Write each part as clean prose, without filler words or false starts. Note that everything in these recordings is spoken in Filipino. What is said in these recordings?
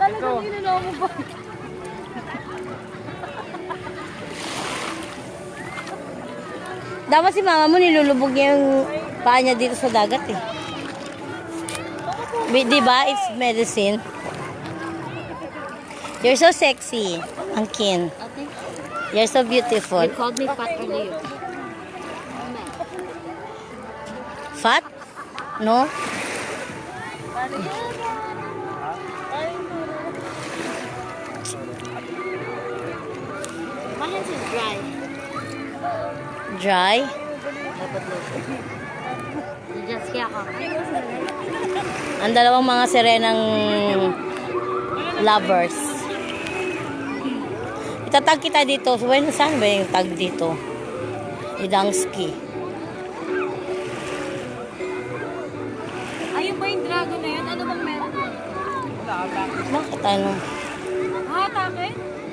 Talagang niloloko mo ba? Dapat si mama mo nilulubog niya yung paa niya dito sa dagat eh. Di ba? It's medicine. You're so sexy, Angkin. Okay. You're so beautiful. You called me fat earlier. Fat? No? My hands is dry. Dry? Dapat lotion. Just kaya ako. Ang dalawang mga sirenang lovers. Itatag kita dito. So, saan ba yung tag dito? Idangski. Ayun ba yung dragon na yun? Ano bang meron? Bakit ano? Atake?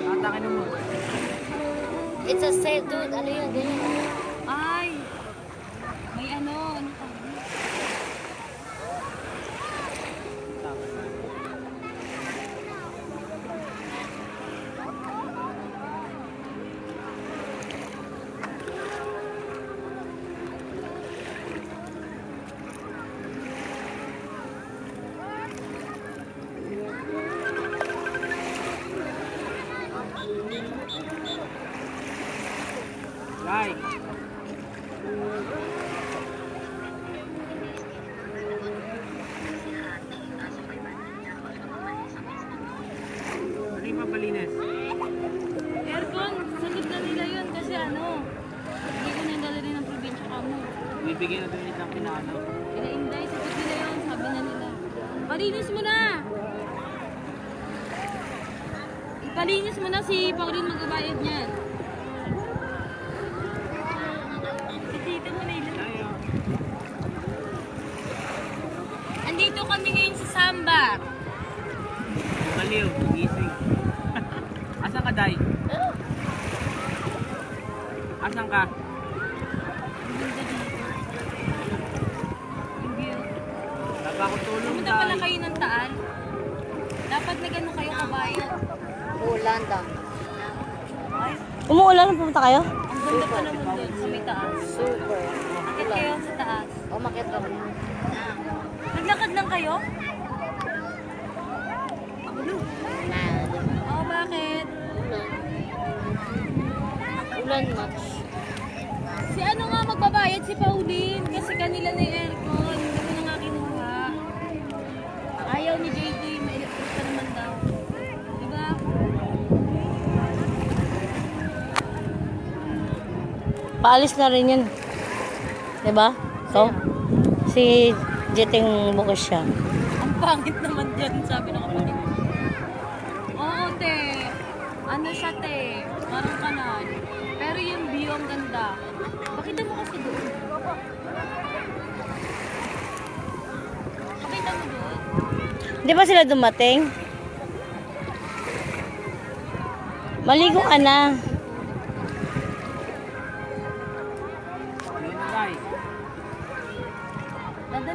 Atake mo. It's a set, dude. Ano yun? Ganyan. Ay. May ano. Ano pa? Right. Ano yung papalinis? Aircon. Sagot na nila yun kasi ano. Hindi ko nang dala rin ng probinsya ka mo. Bibigyan na doon ng pinano. Inainday. Sagot nila yun. Sabi na nila. Palinis mo na. Ipalinis mo na si Pauline magbabayad niyan. Tita mo na ilan. Tayo. Andito kami ngayon sa Sambar. Baliw, gising. Asan ka, Day? Asan ka? Ang ganda dito. Ang view. Dapat ako tulong, Pumunta pala Day. kayo ng Taal. Dapat na gano'n kayo kabayan. Ulanda. Umuulan na pumunta kayo? Ang ganda pa naman doon sa may taas. Super. Akit kayo sa taas. O, makit ako. Naglakad lang kayo? Na, Oo, bakit? ulan much. Si ano nga magbabayad si Pauline kasi kanila na yung aircon. Hindi ko na nga kinuha. Ayaw ni JD, may electric ka naman daw. Diba? Paalis na rin yun. Diba? So, si Jeting bukas siya. Ang pangit naman dyan, sabi ng kapatid. Oo, te. Ano siya, te? Parang kanal. Pero yung view ang ganda. Pakita mo kasi doon. Pakita mo doon. Di ba sila dumating? Maligo ka na. Ayun na, Day. Dadali